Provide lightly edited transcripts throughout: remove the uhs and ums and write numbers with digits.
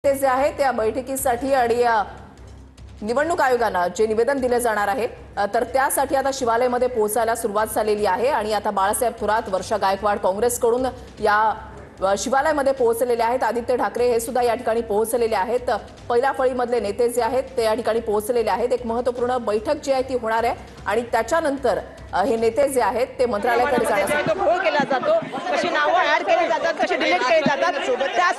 ते जे आहे त्या बैठकीसाठी आणि निवडणूक आयोगाने जे निवेदन दिले जाणार आहे तर त्यासाठी आता शिवालयामध्ये पोहोचायला सुरुवात झालेली आहे आणि आता बाळासाहेब थोरात, वर्षा गायकवाड काँग्रेसकडून या शिवालयामध्ये पोहोचलेले आहेत। आदित्य ठाकरे हे सुद्धा या ठिकाणी पोहोचलेले आहेत। पहिल्या फळीमधले नेते जे आहेत ते या ठिकाणी पोहोचलेले आहेत। एक महत्त्वपूर्ण बैठक जी आहे ती होणार आहे आणि त्याच्यानंतर हे नेते जे आहेत ते मंत्रालयाकडे जाण्यासाठी घोळ केला जातो, कशी नावं ऍड केली जातात, कशी डिलीट केली जातात, त्या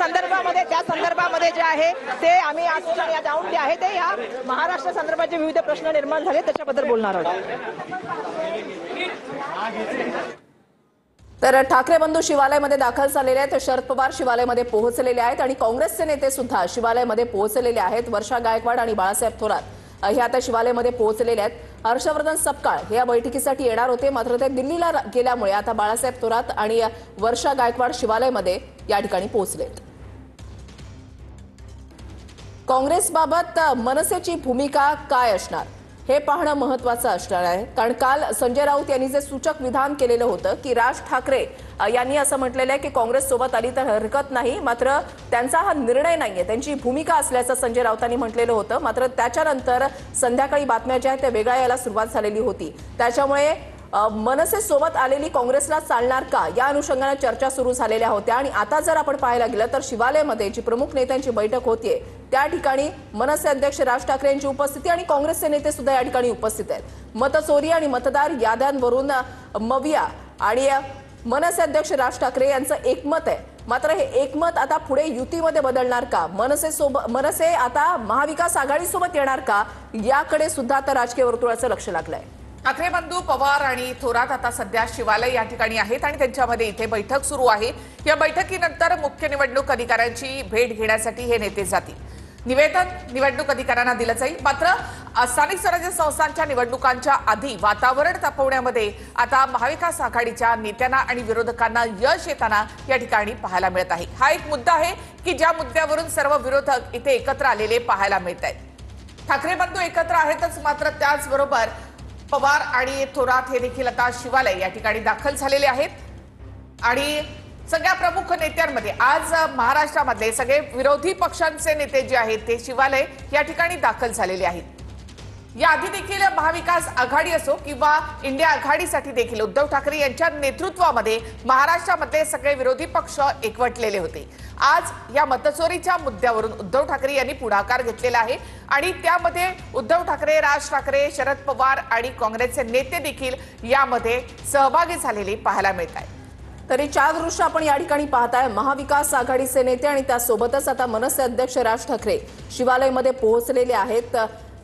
संदर्भामध्ये जे आहे ते आम्ही आज जाऊन जे आहे ते या महाराष्ट्र संदर्भाचे विविध प्रश्न निर्माण झाले त्याच्याबद्दल बोलणार आहोत। तर ठाकरे बंधू शिवालयामध्ये दाखल झालेले आहेत। शरद पवार शिवालयामध्ये पोहोचलेले आहेत आणि काँग्रेसचे नेते सुद्धा शिवालयामध्ये पोहोचलेले आहेत। वर्षा गायकवाड आणि बाळासाहेब थोरात हे आता शिवालयामध्ये पोहोचलेले आहेत। हर्षवर्धन सपकाळ हे या बैठकीसाठी येणार होते, मात्र ते दिल्लीला गेल्यामुळे आता बाळासाहेब थोरात आणि वर्षा गायकवाड शिवालयामध्ये या ठिकाणी पोहोचलेत। काँग्रेसबाबत मनसेची भूमिका काय असणार हे पाहणं महत्त्वाचं असणार आहे, कारण काल संजय राऊत यांनी जे सूचक विधान केलेलं होतं की राज ठाकरे यांनी असं म्हटलेलं आहे की काँग्रेस सोबत आली तर हरकत नाही, मात्र त्यांचा हा निर्णय नाहीये, त्यांची भूमिका असल्याचं संजय राऊतांनी म्हटलेलं होतं। मात्र त्याच्यानंतर संध्याकाळी बातम्या ज्या आहेत त्या वेगळ्या यायला सुरुवात झालेली होती। त्याच्यामुळे मनसे सोबत आलेली काँग्रेसला चालणार का या अनुषंगाने चर्चा सुरू झालेल्या होत्या आणि आता जर आपण पाहायला गेलं तर शिवालयामध्ये जी प्रमुख नेत्यांची बैठक होतीये त्या ठिकाणी मनसे अध्यक्ष राज ठाकरे यांची उपस्थिती आणि काँग्रेसचे नेते सुद्धा या ठिकाणी उपस्थित आहेत। मतचोरी आणि मतदार याद्यांवरून मविया आणि मनसे अध्यक्ष राज ठाकरे यांचं एकमत आहे, मात्र हे एकमत आता पुढे युतीमध्ये बदलणार का, मनसे आता महाविकास आघाडीसोबत येणार का याकडे सुद्धा आता राजकीय वर्तुळाचं लक्ष लागलंय। ठाकरे बंधू पवार आणि थोरात आता सध्या शिवालय या ठिकाणी आहेत आणि त्यांच्यामध्ये इथे बैठक सुरू आहे। या बैठकीनंतर मुख्य निवडणूक अधिकाऱ्यांची भेट घेण्यासाठी हे नेते जातील। निवेदन निवडणूक अधिकाऱ्यांना दिलं जाईल, मात्र स्थानिक स्वराज्य संस्थांच्या निवडणुकांच्या आधी वातावरण तापवण्यामध्ये आता महाविकास आघाडीच्या नेत्यांना आणि विरोधकांना यश येताना या ठिकाणी पाहायला मिळत आहे। हा एक मुद्दा आहे की ज्या मुद्द्यावरून सर्व विरोधक इथे एकत्र आलेले पाहायला मिळत आहेत। ठाकरे बंधू एकत्र आहेतच, मात्र त्याचबरोबर पवार आणि थोरात हे देखील आता शिवालय या ठिकाणी दाखल झालेले आहेत आणि सगळ्या प्रमुख नेत्यांमध्ये आज महाराष्ट्रामधले सगळे विरोधी पक्षांचे नेते जे आहेत ते शिवालय या ठिकाणी दाखल झालेले आहेत। याआधी देखील महाविकास आघाडी असो किंवा इंडिया आघाडीसाठी देखील उद्धव ठाकरे यांच्या नेतृत्वामध्ये महाराष्ट्रामध्ये सगळे विरोधी पक्ष एकवटलेले होते। आज या मतचोरीच्या मुद्द्यावरून उद्धव ठाकरे यांनी पुढाकार घेतलेला आहे आणि त्यामध्ये उद्धव ठाकरे, राज ठाकरे, शरद पवार आणि काँग्रेसचे नेते देखील यामध्ये सहभागी झालेले पाहायला मिळत आहे। तरी चार दृश्य आपण या ठिकाणी पाहताय। महाविकास आघाडीचे नेते आणि त्यासोबतच आता मनसे अध्यक्ष राज ठाकरे शिवालयामध्ये पोहोचलेले आहेत।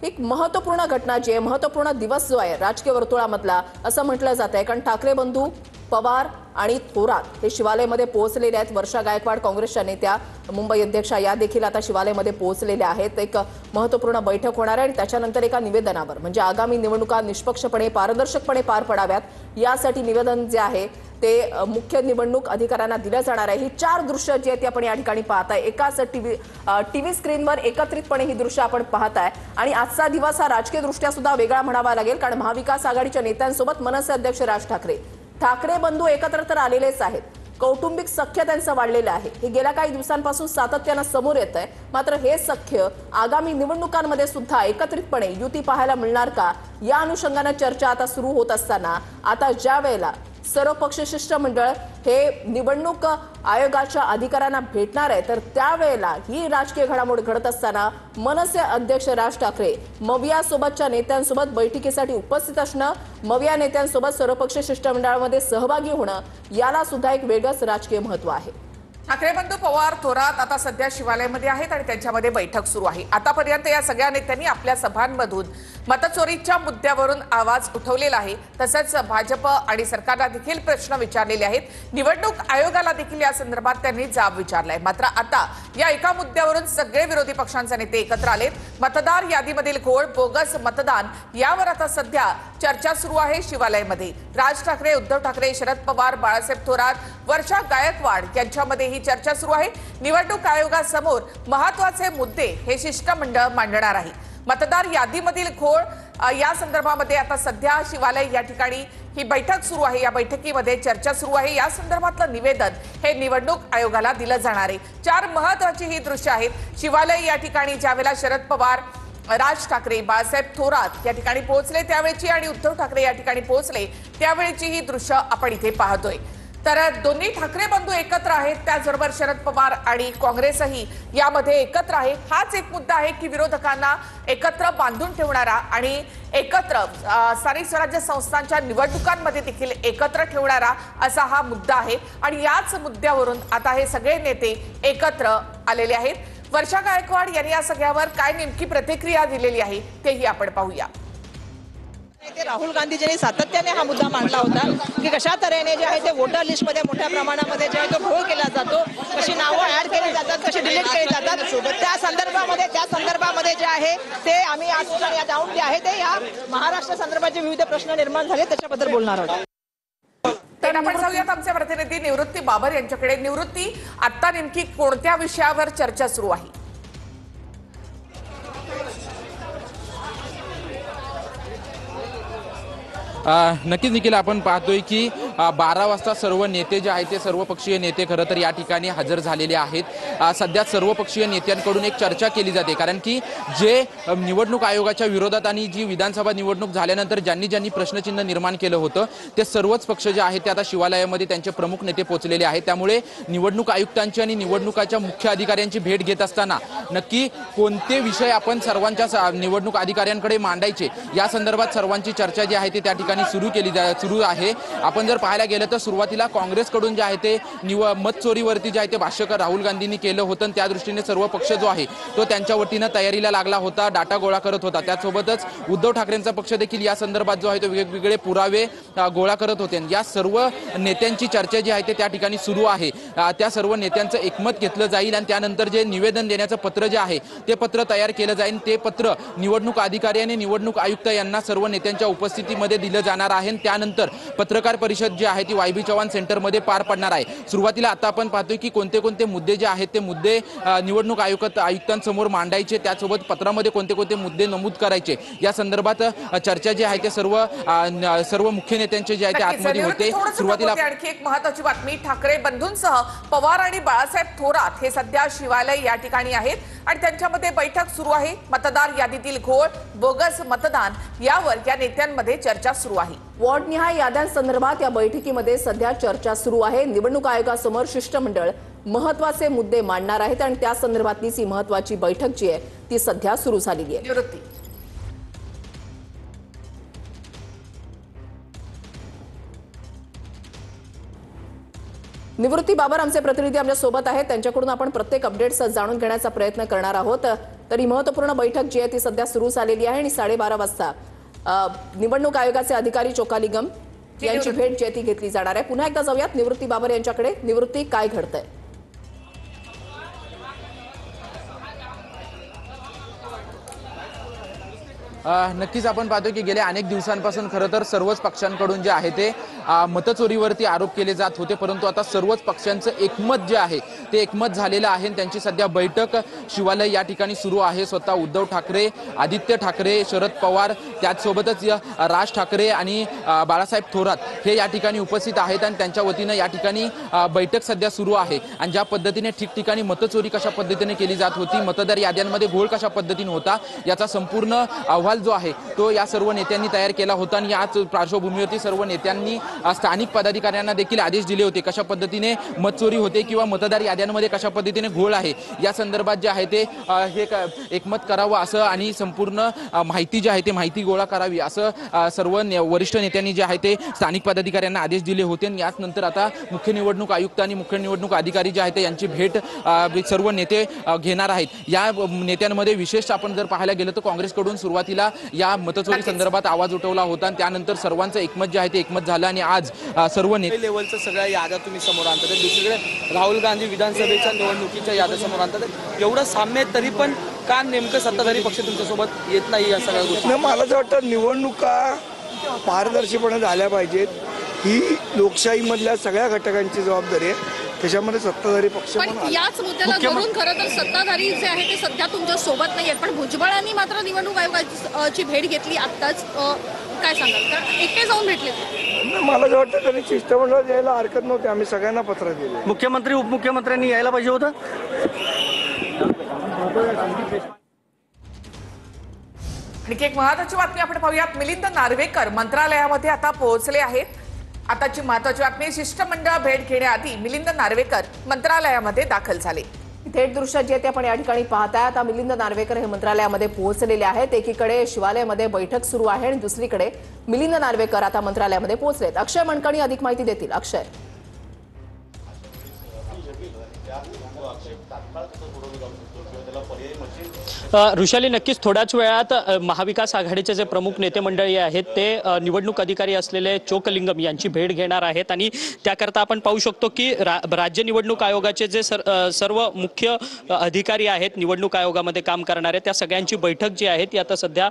एक महत्त्वपूर्ण घटना जी आहे, महत्त्वपूर्ण दिवस जो आहे राजकीय वर्तुळामधला असं म्हटलं जात आहे, कारण ठाकरे बंधू पवार आणि थोरात हे शिवालयामध्ये पोहोचलेले आहेत। वर्षा गायकवाड काँग्रेसच्या नेत्या, मुंबई अध्यक्षा या देखील आता शिवालयामध्ये पोहोचलेल्या आहेत। एक महत्त्वपूर्ण बैठक होणार आहे आणि त्याच्यानंतर एका निवेदनावर म्हणजे आगामी निवडणुका निष्पक्षपणे पारदर्शकपणे पार पडाव्यात यासाठी निवेदन जे आहे ते मुख्य निवडणूक अधिकाऱ्यांना दिलं जाणार आहे। ही चार दृश्य जी आहेत ती आपण या ठिकाणी पाहताय, एकाच टीव्ही स्क्रीनवर एकत्रितपणे ही दृश्य आपण पाहताय आणि आजचा दिवस हा राजकीय दृष्ट्या सुद्धा वेगळा म्हणावा लागेल, कारण महाविकास आघाडीच्या नेत्यांसोबत मनसे अध्यक्ष राज ठाकरे बंधू एकत्र तर आलेलेच आहेत। कौटुंबिक सख्य त्यांचं वाढलेलं आहे, हे गेल्या काही दिवसांपासून सातत्यानं समोर येत आहे। मात्र हे सख्य आगामी निवडणुकांमध्ये सुद्धा एकत्रितपणे युती पाहायला मिळणार का या अनुषंगाने चर्चा आता सुरू होत असताना आता ज्या वेळेला सर्वपक्षीय शिष्टमंडळ हे निवडणूक आयोगाच्या अधिकाऱ्यांना भेटणार आहे तर त्यावेळेला ही राजकीय घडामोड घडत असताना मनसे अध्यक्ष राज ठाकरे मविया सोबतच्या नेत्यांसोबत बैठकीसाठी उपस्थित असणं, मविया नेत्यांसोबत सर्वपक्षीय शिष्टमंडळामध्ये सहभागी होणं याला सुद्धा एक वेगळंच राजकीय महत्त्व आहे। ठाकरे बंधू पवार थोरात आता सध्या शिवालयामध्ये आहेत आणि त्यांच्यामध्ये बैठक सुरू आहे। आतापर्यंत या सगळ्या नेत्यांनी आपल्या सभांमधून मतचोरीच्या मुद्द्यावरून आवाज उठवलेला आहे, तसंच भाजप आणि सरकारला देखील प्रश्न विचारलेले आहेत। निवडणूक आयोगाला देखील या संदर्भात त्यांनी जाब विचारलाय। मात्र आता या एका मुद्द्यावरून सगळे विरोधी पक्षांचे नेते एकत्र आलेत। मतदार यादीमधील घोळ, बोगस मतदान यावर आता सध्या चर्चा सुरू आहे शिवालयामध्ये। राज ठाकरे, उद्धव ठाकरे, शरद पवार, बाळासाहेब थोरात, वर्षा गायकवाड यांच्यामध्ये ही चर्चा सुरू आहे। निवडणूक आयोगासमोर महत्त्वाचे मुद्दे हे शिष्टमंडळ मांडणार आहे। मतदार यादीमधील घोळ या संदर्भामध्ये आता सध्या शिवालय या ठिकाणी ही बैठक सुरू आहे। या बैठकीमध्ये चर्चा सुरू आहे। या संदर्भातलं निवेदन हे निवडणूक आयोगाला दिलं जाणार आहे। 4 महत्त्वाची ही दृश्य आहेत। शिवालय या ठिकाणी ज्यावेळेला शरद पवार, राज ठाकरे, बाळासाहेब थोरात या ठिकाणी पोहोचले त्यावेळची आणि उद्धव ठाकरे या ठिकाणी पोहोचले त्यावेळची ही दृश्य आपण इथे पाहतोय। तर दोन्ही ठाकरे बंधू एकत्र आहेत, त्याचबरोबर शरद पवार आणि काँग्रेसही यामध्ये एकत्र आहे। हाच एक मुद्दा आहे की विरोधकांना एकत्र बांधून ठेवणारा आणि एकत्र स्थानिक स्वराज्य संस्थांच्या निवडणुकांमध्ये देखील एकत्र ठेवणारा असा हा मुद्दा आहे। आणि याच मुद्द्यावरून आता हे सगळे नेते एकत्र आलेले आहेत। वर्षा गायकवाड यांनी या सगळ्यावर काय नेमकी प्रतिक्रिया दिलेली आहे तेही आपण पाहूया। राहुल गांधीजींनी सातत्याने हा मुद्दा मांडला होता की कशा तऱ्हेने जे आहे ते वोटर लिस्टमध्ये मोठ्या प्रमाणामध्ये जे आहे तो घोळ केला जातो, कशी नावं ऍड केली जातात, कशी डिलीट केली जातात। त्या संदर्भामध्ये जे आहे ते आम्ही आज ठिकाणी जाऊन जे आहे ते या महाराष्ट्र संदर्भाचे विविध प्रश्न निर्माण झाले त्याच्याबद्दल बोलणार आहोत। तर आपण जाऊयात आमचे प्रतिनिधी निवृत्ती बाबर यांच्याकडे। निवृत्ती, आता नेमकी कोणत्या विषयावर चर्चा सुरू आहे? नक्कीच निखिल, आपण पाहतोय की 12 वाजता सर्व नेते जे आहेत ते सर्वपक्षीय नेते खरं तर या ठिकाणी हजर झालेले आहेत। सध्या सर्वपक्षीय नेत्यांकडून एक चर्चा केली जाते, कारण की जे निवडणूक आयोगाच्या विरोधात आणि जी विधानसभा निवडणूक झाल्यानंतर ज्यांनी प्रश्नचिन्ह निर्माण केलं होतं ते सर्वच पक्ष जे आहेत ते आता शिवालयामध्ये त्यांचे प्रमुख नेते पोहोचलेले आहेत। त्यामुळे निवडणूक आयुक्तांची आणि निवडणुकाच्या मुख्य अधिकाऱ्यांची भेट घेत असताना नक्की कोणते विषय आपण सर्वांच्या निवडणूक अधिकाऱ्यांकडे मांडायचे या संदर्भात सर्वांची चर्चा जी आहे ती त्या ठिकाणी सुरू आहे। आपण जर पाहायला गेलं तर सुरुवातीला काँग्रेसकडून जे आहे ते मत चोरीवरती जे आहे ते भाष्य राहुल गांधींनी केलं होतं। त्या दृष्टीने सर्व पक्ष जो आहे तो त्यांच्या वतीनं तयारीला लागला होता, डाटा गोळा करत होता। त्यासोबतच उद्धव ठाकरेंचा पक्ष देखील या संदर्भात जो आहे तो वेगवेगळे पुरावे गोळा करत होते। या सर्व नेत्यांची चर्चा जी आहे ते त्या ठिकाणी सुरू आहे। त्या सर्व नेत्यांचं एकमत घेतलं जाईल आणि त्यानंतर जे निवेदन देण्याचं पत्र जे आहे ते पत्र तयार केलं जाईल। ते पत्र निवडणूक अधिकारी आणि निवडणूक आयुक्त यांना सर्व नेत्यांच्या उपस्थितीमध्ये दिलं जाणार आहे। त्यानंतर पत्रकार परिषद जी आहे ती वायबी चव्हाण सेंटरमध्ये पार पडणार आहे। सुरुवातीला आता आपण पाहतोय की कोणते कोणते मुद्दे जे आहेत ते मुद्दे निवडणूक आयुक्तांसमोर मांडायचे, त्यासोबत पत्रामध्ये कोणते कोणते मुद्दे नमूद करायचे या संदर्भात चर्चा जी आहे ते सर्व मुख्य नेत्यांचे जे आहे ते आतमध्ये होते। सुरुवातीला आणखी एक महत्त्वाची बातमी, ठाकरे बंधूंसह पवार आणि बाळासाहेब थोरात हे सध्या शिवालय या ठिकाणी आहेत आणि त्यांच्यामध्ये बैठक सुरू आहे। मतदार यादीतील घोळ, बोगस मतदान यावर या नेत्यांमध्ये चर्चा सुरू आहे। वॉर्डनिहाय याद्यांसंदर्भात या बैठकीमध्ये सध्या चर्चा सुरू आहे। निवडणूक आयोगासमोर शिष्टमंडळ महत्त्वाचे मुद्दे मांडणार आहेत आणि त्या संदर्भातलीच ही महत्त्वाची बैठक जी आहे ती सध्या सुरू झालेली आहे। निवृत्ती, निवृत्ती बाबर आमचे प्रतिनिधी आमच्या सोबत आहेत, त्यांच्याकडून आपण प्रत्येक अपडेट्स जाणून घेण्याचा प्रयत्न करणार आहोत। तर ही महत्त्वपूर्ण बैठक जी आहे ती सध्या सुरू झालेली आहे आणि 12:30 वाजता निवडणूक आयोगाचे अधिकारी चोकालिगम यांची भेट जी आहे ती घेतली जाणार आहे। पुन्हा एकदा जाऊयात निवृत्ती बाबर यांच्याकडे। निवृत्ती, काय घडतंय? नक्कीच आपण पाहतो की गेल्या अनेक दिवसांपासून खरं तर सर्वच पक्षांकडून जे आहे ते मतचोरीवरती आरोप केले जात होते, परंतु आता सर्वच पक्षांचं एकमत जे आहे ते एकमत झालेलं आहे। त्यांची सध्या बैठक शिवालय या ठिकाणी सुरू आहे। स्वतः उद्धव ठाकरे, आदित्य ठाकरे, शरद पवार, त्याचसोबतच राज ठाकरे आणि बाळासाहेब थोरात हे या ठिकाणी उपस्थित आहेत आणि त्यांच्या वतीनं या ठिकाणी बैठक सध्या सुरू आहे। आणि ज्या पद्धतीने ठिकठिकाणी मतचोरी कशा पद्धतीने केली जात होती, मतदार याद्यांमध्ये घोळ कशा पद्धतीने होता याचा संपूर्ण अहवाल जो आहे तो या सर्व नेत्यांनी तयार केला होता। आणि याच पार्श्वभूमीवरती सर्व नेत्यांनी स्थानिक पदाधिकाऱ्यांना देखील आदेश दिले होते कशा पद्धतीने मतचोरी होते किंवा मतदार याद्यांमध्ये कशा पद्धतीने घोळ आहे या संदर्भात जे आहे ते हे एकमत करावं असं आणि संपूर्ण माहिती जी आहे ते माहिती गोळा करावी असं सर्व वरिष्ठ नेत्यांनी जे आहे ते स्थानिक पदाधिकाऱ्यांना आदेश दिले होते। आणि याच नंतर आता मुख्य निवडणूक आयुक्त आणि मुख्य निवडणूक अधिकारी जे आहेत ते यांची भेट सर्व नेते घेणार आहेत। या नेत्यांमध्ये विशेष आपण जर पाहायला गेलं तर काँग्रेसकडून सुरुवातीला या मतचोरी संदर्भात आवाज उठवला होता आणि त्यानंतर सर्वांचं एकमत जे आहे ते एकमत झालं आणि आज सर्व नेते लेवलचं सगळ्या याद्या तुम्ही समोर आणतात, दुसरीकडे राहुल गांधी विधानसभेच्या निवडणुकीच्या याद्या समोर आणतात। एवढं साम्य तरी पण का नेमकं सत्ताधारी पक्ष तुमच्यासोबत येत नाही या सगळ्या गोष्टी? मला असं वाटतं निवडणुका पारदर्शीपणे झाल्या पाहिजेत, ही लोकशाहीमधल्या सगळ्या घटकांची जबाबदारी आहे। त्याच्यामध्ये सत्ताधारी पक्ष पण पण आला. याच मुद्द्याला धरून खरं तर सत्ताधारी जे आहे ते सध्या तुमच्या सोबत नाही आहेत, पण भुजबळांनी मात्र निवडणूक आयोगाची भेट घेतली आत्ताच. काय सांगाल? कारण एकटे जाऊन भेटले ते. मला असं वाटतं त्यांनी शिष्टमंडळात यायला हरकत नव्हती. आम्ही सगळ्यांना पत्र दिले. मुख्यमंत्री उपमुख्यमंत्र्यांनी यायला पाहिजे होतं. आणखी एक महत्वाची बातमी आपण पाहूयात. मिलिंद नार्वेकर मंत्रालयामध्ये आता पोहोचले आहेत. आताची महत्वाची बातमी, शिष्टमंडळ भेट घेण्याआधी मिलिंद नार्वेकर मंत्रालयामध्ये दाखल झाले. थेट दृश्यात जे ते आपण या ठिकाणी पाहताय. आता मिलिंद नार्वेकर हे मंत्रालयामध्ये पोहोचलेले आहेत. एकीकडे शिवालयामध्ये बैठक सुरू आहे आणि दुसरीकडे मिलिंद नार्वेकर आता मंत्रालयामध्ये पोहोचलेत. अक्षय मणकणी अधिक माहिती देतील. अक्षय. ऋषाली, नक्कीच थोड्याच वेळात महाविकास आघाडीचे जे प्रमुख नेते मंडळी आहेत ते निवडणूक अधिकारी असलेले चोकलिंगम यांची भेट घेणार आहेत आणि त्याकरता आपण पाहू शकतो की राज्य निवडणूक आयोगाचे जे सर्व मुख्य अधिकारी आहेत निवडणूक आयोगामध्ये काम करणारे, त्या सगळ्यांची बैठक जी आहे ती आता सध्या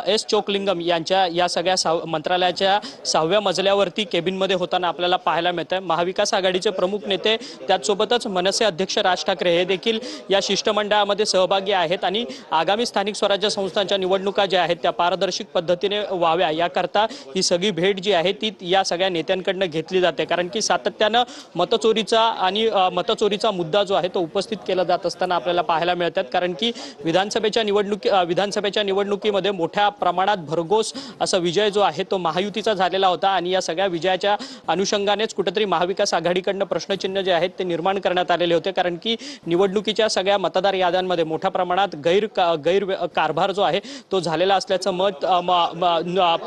एस चोकलिंगम यांच्या या सगळ्या मंत्रालयाच्या 6व्या मजल्यावरती केबिनमध्ये होताना आपल्याला पाहायला मिळतं. महाविकास आघाडीचे प्रमुख नेते त्याचसोबतच मनसे अध्यक्ष राज ठाकरे हे देखील या शिष्टमंडळामध्ये सहभागी आहेत आणि आगामी स्थानिक स्वराज्य संस्थांच्या निवडणुका ज्या आहेत त्या पारदर्शक पद्धतीने व्हाव्या याकरता ही सगळी भेट जी आहे ती या सगळ्या नेत्यांकडनं घेतली जाते. कारण की सातत्यानं मतचोरीचा मुद्दा जो आहे तो उपस्थित केला जात असताना आपल्याला पाहायला मिळतात. कारण की विधानसभेच्या निवडणुकीमध्ये मोठ्या प्रमाणात भरघोस असा विजय जो आहे तो महायुतीचा झालेला होता आणि या सगळ्या विजयाच्या अनुषंगानेच कुठेतरी महाविकास आघाडीकडनं प्रश्नचिन्ह जे आहेत ते निर्माण करण्यात आलेले होते. कारण की निवडणुकीच्या सगळ्या मतदार याद्यांमध्ये मोठ्या प्रमाणात गैर कारभार जो आहे तो झालेला असल्याचं मत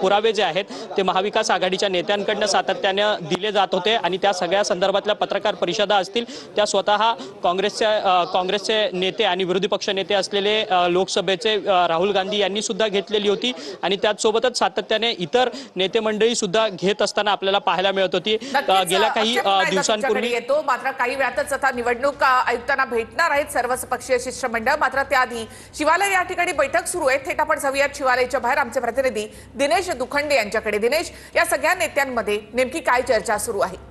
पुरावे जे आहेत ते महाविकास आघाडीच्या नेत्यांकडनं सातत्याने दिले जात होते आणि त्या सगळ्या संदर्भातल्या पत्रकार परिषदा असतील त्या स्वतः काँग्रेसचे नेते आणि विरोधी पक्ष नेते असलेले लोकसभेचे राहुल गांधी यांनी सुद्धा घेतलेली होती आणि त्याचसोबतच सातत्याने इतर नेते मंडळी सुद्धा घेत असताना आपल्याला पाहायला मिळत होती. गेल्या काही दिवसांपूर्वी येतो मात्र काही वेळातच आता निवडणूक आयुक्तांना भेटणार आहेत सर्वच पक्षीय शिष्टमंडळ. मात्र त्याआधी शिवालय या ठिकाणी बैठक सुरू आहे. थेट आपण जाऊयात शिवालयाच्या बाहेर आमचे प्रतिनिधी दिनेश दुखंडे यांच्याकडे. दिनेश, या सगळ्या नेत्यांमध्ये नेमकी काय चर्चा सुरू आहे?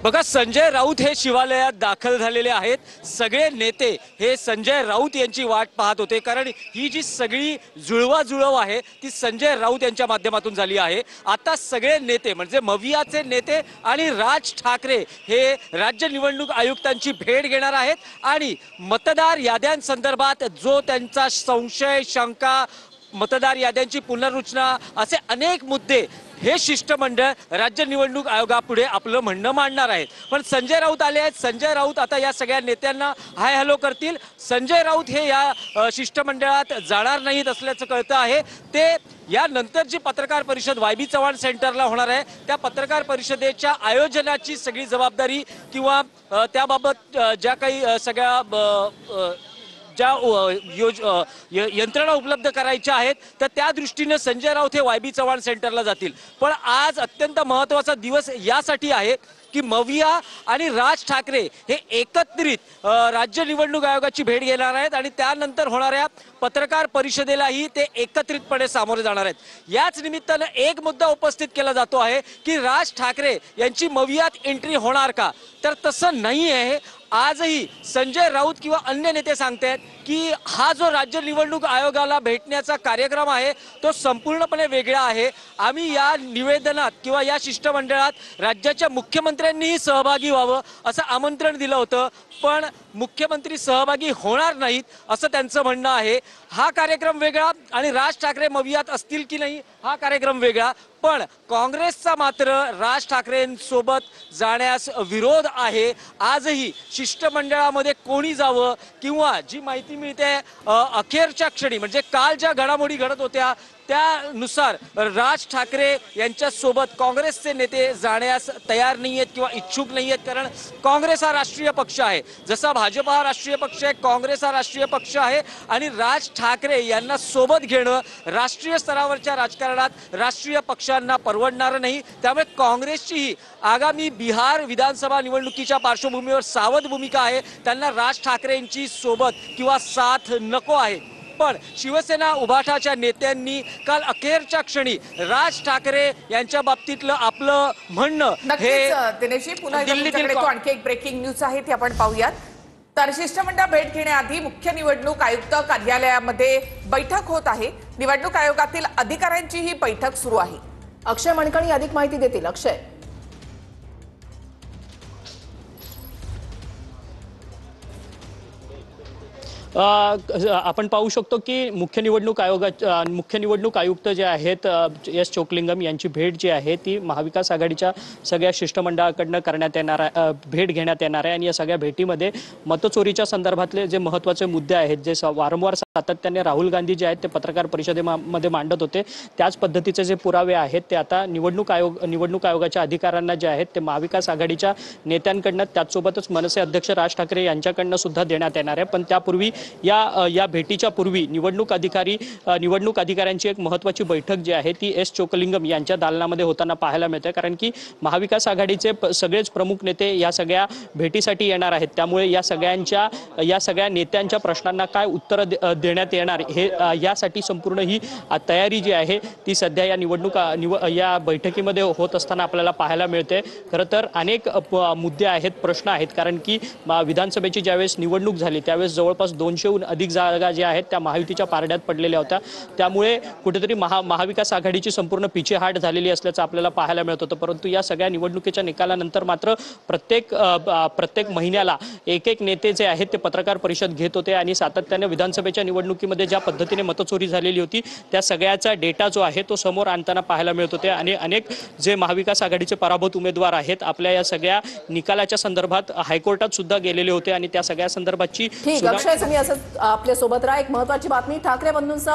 बघा, संजय राऊत हे शिवालयात दाखल झालेले आहेत. सगळे नेते हे संजय राऊत यांची वाट पाहत होते कारण ही जी सगळी जुळवाजुळव आहे ती संजय राऊत यांच्या माध्यमातून झाली आहे. आता सगळे नेते म्हणजे मवियाचे नेते आणि राज ठाकरे हे राज्य निवडणूक आयुक्तांची भेट घेणार आहेत आणि मतदार याद्यांसंदर्भात जो त्यांचा संशय, शंका, मतदार याद्यांची पुनर्रचना असे अनेक मुद्दे हे शिष्टमंडळ राज्य निवडणूक आयोगापुढे आपलं म्हणणं मांडणार आहेत. पण संजय राऊत आले आहेत. संजय राऊत आता या सगळ्या नेत्यांना हाय हॅलो करतील. संजय राऊत हे या शिष्टमंडळात जाणार नाहीत असल्याचं कळतं आहे. ते यानंतर जी पत्रकार परिषद YB चव्हाण सेंटरला होणार आहे त्या पत्रकार परिषदेच्या आयोजनाची सगळी जबाबदारी किंवा त्याबाबत ज्या काही सगळ्या ज्या यंत्रणा उपलब्ध करायच्या आहेत तर त्या दृष्टीने संजय राऊत हे YB चव्हाण सेंटरला जातील. पण आज अत्यंत महत्त्वाचा दिवस यासाठी आहे की मविया आणि राज ठाकरे हे एकत्रित राज्य निवडणूक आयोगाची भेट घेणार आहेत आणि त्यानंतर होणाऱ्या पत्रकार परिषदेलाही ते एकत्रितपणे सामोरे जाणार आहेत. याच निमित्तानं एक मुद्दा उपस्थित केला जातो आहे की राज ठाकरे यांची मवियात एंट्री होणार का? तर तसं नाही आहे. आजही संजय राऊत किंवा अन्य नेते सांगतायत की हा जो राज्य निवडणूक आयोगाला भेटण्याचा कार्यक्रम आहे तो संपूर्णपणे वेगळा आहे. आम्ही या निवेदनात किंवा या शिष्टमंडळात राज्याच्या मुख्यमंत्र्यांनीही सहभागी व्हावं असं आमंत्रण दिलं होतं पण मुख्यमंत्री सहभागी होणार नाहीत असं त्यांचं म्हणणं आहे. हा कार्यक्रम वेगळा आणि राज ठाकरे मवियात असतील की नाही हा कार्यक्रम वेगळा. पण काँग्रेसचा मात्र राज ठाकरेंसोबत जाण्यास विरोध आहे. आजही शिष्टमंडळामध्ये कोणी जावं किंवा जी माहिती मिळते अखेरच्या क्षणी म्हणजे काल ज्या घडामोडी घडत होत्या त्यानुसार राज ठाकरे यांच्या सोबत काँग्रेसचे नेते जाण्यास तयार नाही आहेत किंवा इच्छुक नाही आहेत. कारण काँग्रेस हा राष्ट्रीय पक्ष आहे. जसा भाजप हा राष्ट्रीय पक्ष आहे काँग्रेस हा राष्ट्रीय पक्ष आहे आणि राज ठाकरे यांना सोबत घेणं राष्ट्रीय स्तरावरच्या राजकारणात राष्ट्रीय पक्षांना परवडणार नाही. त्यामुळे काँग्रेसचीही आगामी बिहार विधानसभा निवडणुकीच्या पार्श्वभूमीवर सावध भूमिका आहे. त्यांना राज ठाकरेंची सोबत किंवा साथ नको आहे. पण शिवसेना उभाटाच्या नेत्यांनी काल अखेरच्या क्षणी राज ठाकरे यांच्या बाबतीतलं आपलं म्हणणं हे नक्कीच दिनेशजी, पुन्हा एकदा दिल्लीतील तुमच्याकडे तो आणखी एक ब्रेकिंग न्यूज आहे ती आपण पाहूयात. तर शिष्टमंडळ भेट घेण्याआधी मुख्य निवडणूक आयुक्त कार्यालयामध्ये बैठक होत आहे. निवडणूक आयोगातील अधिकाऱ्यांची ही बैठक सुरू आहे. अक्षय मणकणी अधिक माहिती देतील. अक्षय. आपण पाहू शकतो की मुख्य निवडणूक आयुक्त जे आहेत एस चोकलिंगम यांची भेट जी आहे ती महाविकास आघाडीच्या सगळ्या शिष्टमंडळाकडनं करण्यात येणार भेट घेण्यात येणार आहे. आणि या सगळ्या भेटीमध्ये मतचोरीच्या संदर्भातले जे महत्त्वाचे मुद्दे आहेत, जे वारंवार सातत्याने राहुल गांधी जे आहेत ते पत्रकार परिषदेमध्ये मांडत होते, त्याच पद्धतीचे जे पुरावे आहेत ते आता निवडणूक आयोगाच्या अधिकाऱ्यांना जे आहेत ते महाविकास आघाडीच्या नेत्यांकडनं, त्याचसोबतच मनसे अध्यक्ष राज ठाकरे यांच्याकडनं सुद्धा देण्यात येणार आहे. पण त्यापूर्वी या भेटीच्या पूर्वी निवडणूक अधिकाऱ्यांची एक महत्त्वाची बैठक जी आहे ती एस चोकलिंगम यांच्या दालनामध्ये होताना पाहायला मिळते. कारण की महाविकास आघाडीचे सगळेच प्रमुख नेते या सगळ्या भेटीसाठी येणार आहेत. त्यामुळे या सगळ्या नेत्यांच्या प्रश्नांना काय उत्तर देण्यात येणार हे यासाठी संपूर्ण ही तयारी जी आहे ती सध्या या बैठकीमध्ये होत असताना आपल्याला पाहायला मिळते. खरं तर अनेक मुद्दे आहेत, प्रश्न आहेत. कारण की विधानसभेची ज्यावेळेस निवडणूक झाली त्यावेळेस जवळपास 200हून अधिक जागा ज्या आहेत त्या महायुतीच्या पारड्यात पडलेल्या होत्या. त्यामुळे कुठेतरी महाविकास आघाडीची संपूर्ण पिछेहाट झालेली असल्याचं आपल्याला पाहायला मिळत होतं. परंतु या सगळ्या निवडणुकीच्या निकालानंतर मात्र प्रत्येक महिन्याला एक नेते जे आहेत ते पत्रकार परिषद घेत होते आणि सातत्याने विधानसभेच्या निवडणुकीमध्ये ज्या पद्धतीने मतचोरी झालेली होती त्या सगळ्याचा डेटा जो आहे तो समोर आणताना पाहायला मिळत होते. आणि अनेक जे महाविकास आघाडीचे पराभूत उमेदवार आहेत आपल्या या सगळ्या निकालाच्या संदर्भात हायकोर्टात सुद्धा गेलेले होते आणि त्या सगळ्या संदर्भातची ठीक. अक्षय, तुम्ही असं आपल्या सोबत राहा. एक महत्त्वाची बातमी, ठाकरे बंधूंचा